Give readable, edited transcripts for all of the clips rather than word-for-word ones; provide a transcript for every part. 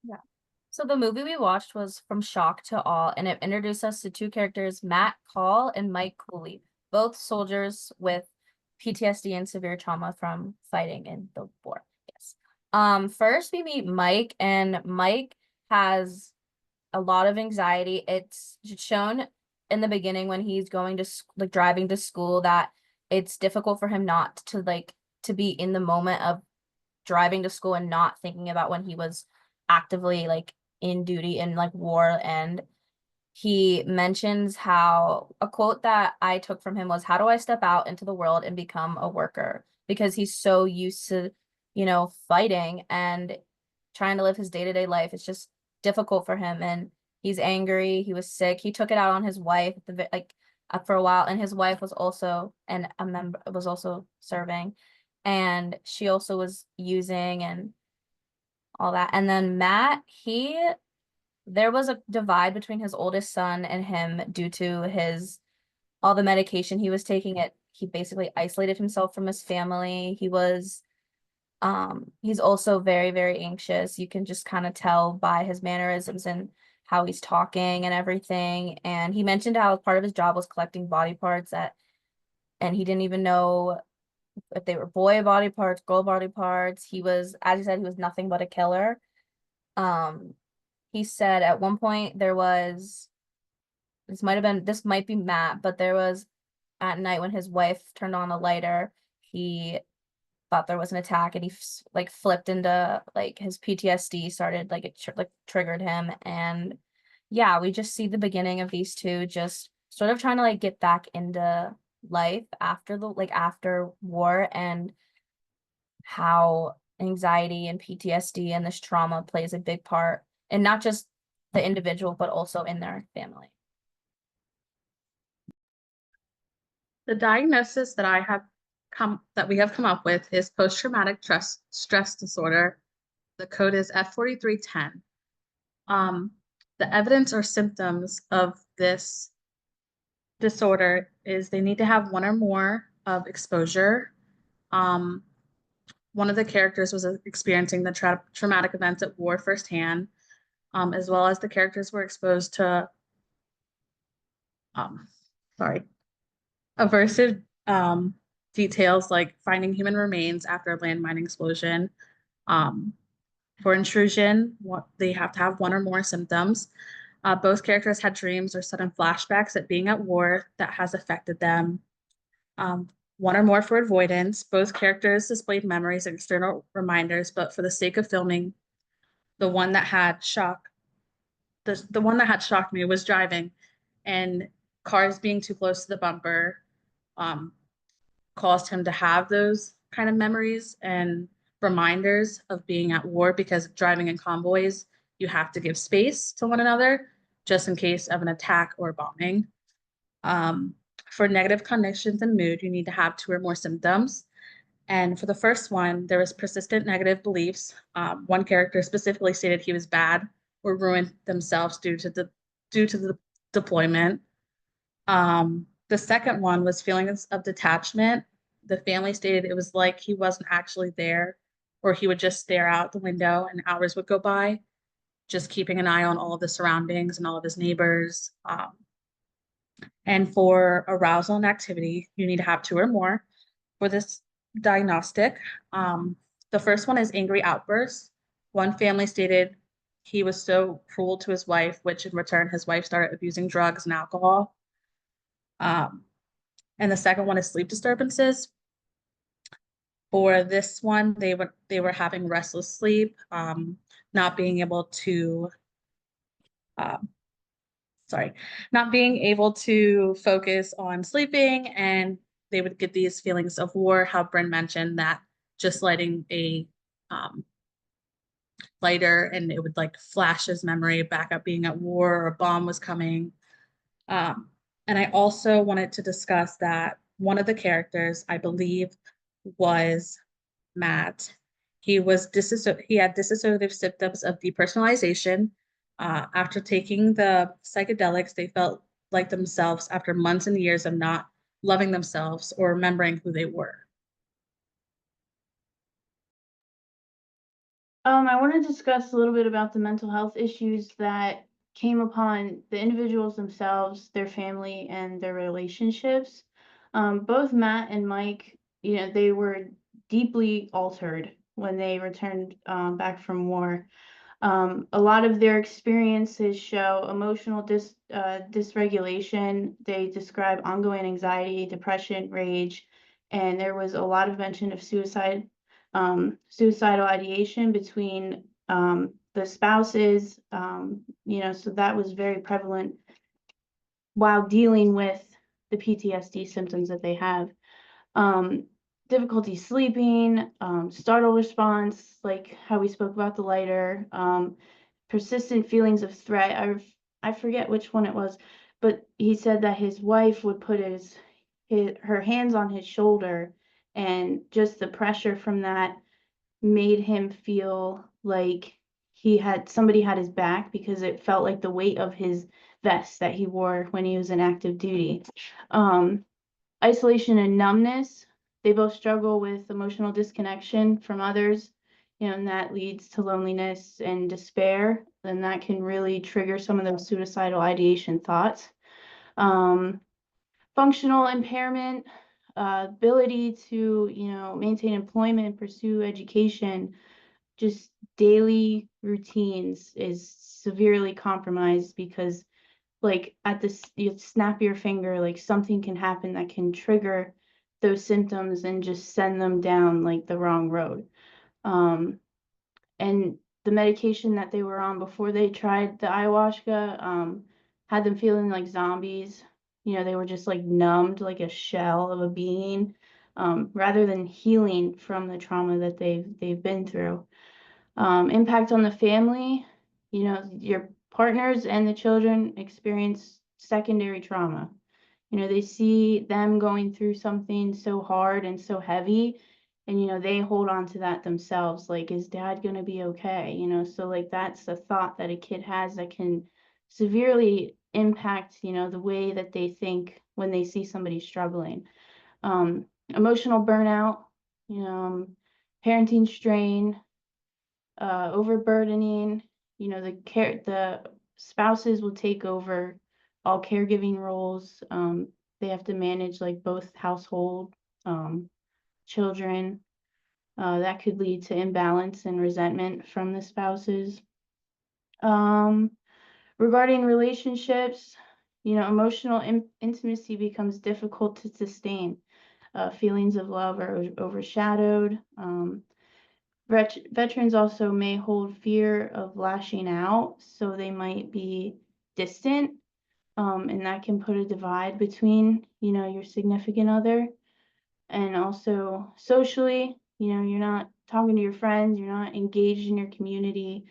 Yeah. So the movie we watched was From Shock to Awe, and it introduced us to two characters, Matt Call and Mike Cooley, both soldiers with PTSD and severe trauma from fighting in the war. Yes. First we meet Mike, and Mike has a lot of anxiety. It's shown in the beginning when he's going to like driving to school that it's difficult for him not to like to be in the moment of driving to school and not thinking about when he was actively like in duty in like war. And he mentions how a quote that I took from him was, "How do I step out into the world and become a worker?" Because he's so used to, fighting and trying to live his day-to-day life. It's just difficult for him, and he's angry. He was sick. He took it out on his wife at for a while, and his wife was also and a member was also serving, and she also was using and all that. And then Matt, he there was a divide between his oldest son and him due to his all the medication he was taking. It he basically isolated himself from his family. He's also very, very anxious. You can just kind of tell by his mannerisms and how he's talking and everything. And he mentioned how part of his job was collecting body parts and he didn't even know if they were boy body parts, girl body parts. He was, as he said, he was nothing but a killer. Um, he said at one point there was this might be Matt, but there was at night when his wife turned on a lighter, he thought there was an attack and he like flipped into like his PTSD started like like triggered him. And yeah, we just see the beginning of these two just sort of trying to like get back into life after the like after war, and how anxiety and PTSD and this trauma plays a big part and not just the individual but also in their family. The diagnosis that we have come up with is post-traumatic stress disorder. The code is F4310. Um, the evidence or symptoms of this disorder is they need to have one or more of exposure. Um, One of the characters was experiencing the traumatic events at war firsthand, as well as the characters were exposed to, um, sorry, aversive details like finding human remains after a landmine explosion. Um, for intrusion, they have to have one or more symptoms. Both characters had dreams or sudden flashbacks at being at war that has affected them. Um, One or more for avoidance. Both characters displayed memories and external reminders, but for the sake of filming, the one that had shock, the one that had shocked me was driving and cars being too close to the bumper um, caused him to have those kind of memories and reminders of being at war because driving in convoys, you have to give space to one another just in case of an attack or bombing. Um, for negative connections and mood, you need to have two or more symptoms. And for the first one, there was persistent negative beliefs. One character specifically stated he was bad or ruined themselves due to the deployment. The second one was feelings of detachment. The family stated it was like he wasn't actually there, or he would just stare out the window and hours would go by, just keeping an eye on all of the surroundings and all of his neighbors. And for arousal and activity, you need to have two or more. For this diagnostic, um, the first one is angry outbursts. One family stated he was so cruel to his wife, which in return, his wife started abusing drugs and alcohol. Um, and the second one is sleep disturbances. For this one, they were having restless sleep, not being able to, um, sorry, not being able to focus on sleeping, and they would get these feelings of war. How Bryn mentioned that just lighting a um, lighter and it would like flash his memory back up being at war or a bomb was coming. Um, and I also wanted to discuss that one of the characters, I believe, was Matt. He had dissociative symptoms of depersonalization. After taking the psychedelics, they felt like themselves after months and years of not loving themselves or remembering who they were. I want to discuss a little bit about the mental health issues that came upon the individuals themselves, their family, and their relationships. Both Matt and Mike, they were deeply altered when they returned back from war. A lot of their experiences show emotional dysregulation. They describe ongoing anxiety, depression, rage, and there was a lot of mention of suicidal ideation between the spouses. So that was very prevalent while dealing with the PTSD symptoms that they have. Um, Difficulty sleeping, startle response, like how we spoke about the lighter, persistent feelings of threat. I forget which one it was, but he said that his wife would put her hands on his shoulder, and just the pressure from that made him feel like somebody had his back, because it felt like the weight of his vest that he wore when he was in active duty. Um, Isolation and numbness. They both struggle with emotional disconnection from others, and that leads to loneliness and despair. And that can really trigger some of those suicidal ideation thoughts. Um, Functional impairment, ability to, maintain employment and pursue education, just daily routines is severely compromised, because like at this, you snap your finger, like something can happen that can trigger those symptoms and just send them down like the wrong road. Um, and the medication that they were on before they tried the ayahuasca had them feeling like zombies. They were just like numbed, like a shell of a being, rather than healing from the trauma that they've been through. Impact on the family, your partners and the children experience secondary trauma. They see them going through something so hard and so heavy, and they hold on to that themselves, like, is dad going to be okay? So like that's a thought that a kid has that can severely impact, the way that they think when they see somebody struggling. Emotional burnout, you know um, parenting strain, overburdening. The spouses will take over all caregiving roles. They have to manage like both household, um, children. That could lead to imbalance and resentment from the spouses. Um, Regarding relationships, emotional intimacy becomes difficult to sustain. Feelings of love are overshadowed. Veterans also may hold fear of lashing out, so they might be distant, and that can put a divide between, your significant other. And also socially, you're not talking to your friends, you're not engaged in your community,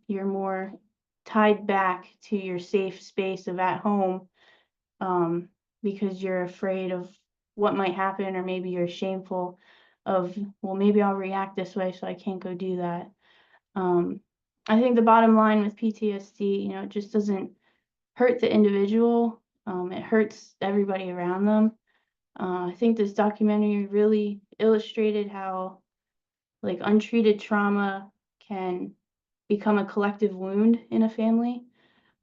you're more tied back to your safe space of at home, um, because you're afraid of what might happen, or maybe you're shameful of, well, maybe I'll react this way, so I can't go do that. Um, I think the bottom line with PTSD, it just doesn't hurt the individual. It hurts everybody around them. I think this documentary really illustrated how like untreated trauma can become a collective wound in a family.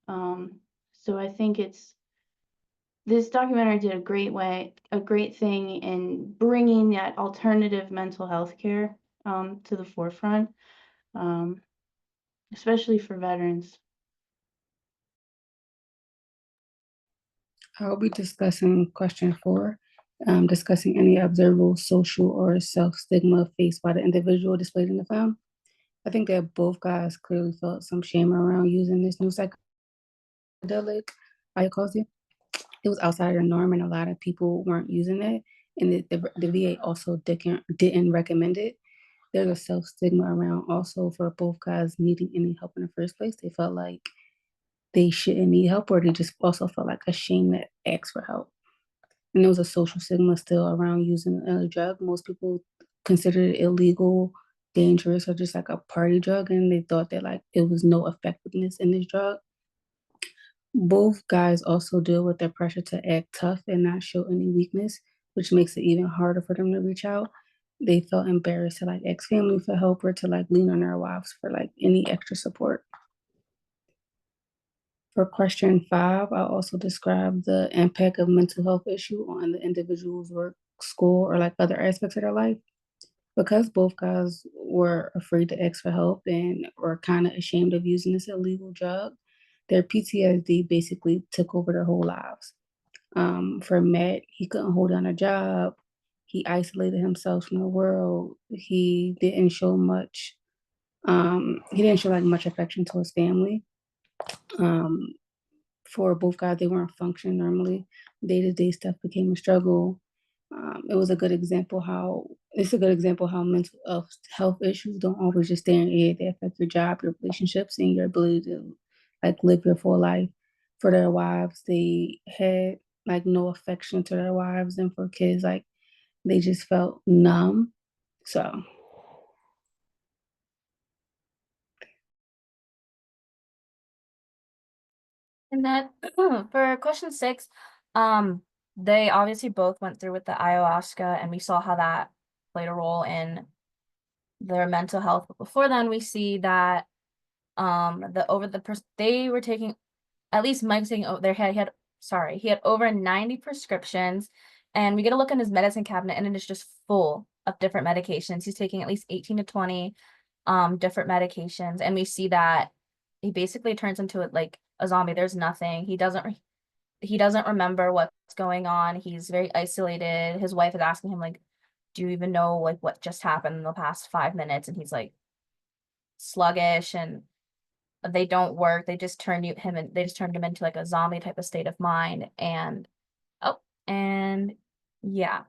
So I think this documentary did a great thing in bringing that alternative mental health care to the forefront, um, especially for veterans. I'll be discussing question 4, discussing any observable social or self-stigma faced by the individual displayed in the film. I think that both guys clearly felt some shame around using this new psychedelic, ayahuasca. It was outside of the norm, and a lot of people weren't using it. And the VA also didn't recommend it. There's a self stigma around also for both guys needing any help in the first place. They felt like they shouldn't need help, or they just also felt like ashamed to ask for help. And there was a social stigma still around using a drug. Most people considered it illegal, dangerous, or just like a party drug, and they thought that like it was no effectiveness in this drug. Both guys also deal with the pressure to act tough and not show any weakness, which makes it even harder for them to reach out. they felt embarrassed to like ask family for help or to like lean on their wives for like any extra support. For question 5, I also described the impact of mental health issue on the individual's work, school, or like other aspects of their life. Because both guys were afraid to ask for help and were kind of ashamed of using this illegal drug, their PTSD basically took over their whole lives. For Matt, he couldn't hold down a job. He isolated himself from the world. He didn't show much. He didn't show like much affection to his family. Um, for both guys, they weren't functioning normally. Day-to-day stuff became a struggle. It was a good example how it's a good example how mental health issues don't always just stay in your head. They affect your job, your relationships, and your ability to like live your full life. For their wives, they had like no affection to their wives, and for kids, like they just felt numb. So And then for question 6, they obviously both went through with the ayahuasca, and we saw how that played a role in their mental health. But before then, we see that they were taking, at least Mike was taking he had over 90 prescriptions, and we get a look in his medicine cabinet, and it is just full of different medications. He's taking at least 18 to 20 different medications, and we see that he basically turns into it like a zombie. There's nothing. He doesn't remember what's going on. He's very isolated. His wife is asking him like, do you even know like what just happened in the past 5 minutes? And he's like sluggish, and they don't work. They just turned him into like a zombie type of state of mind. And yeah,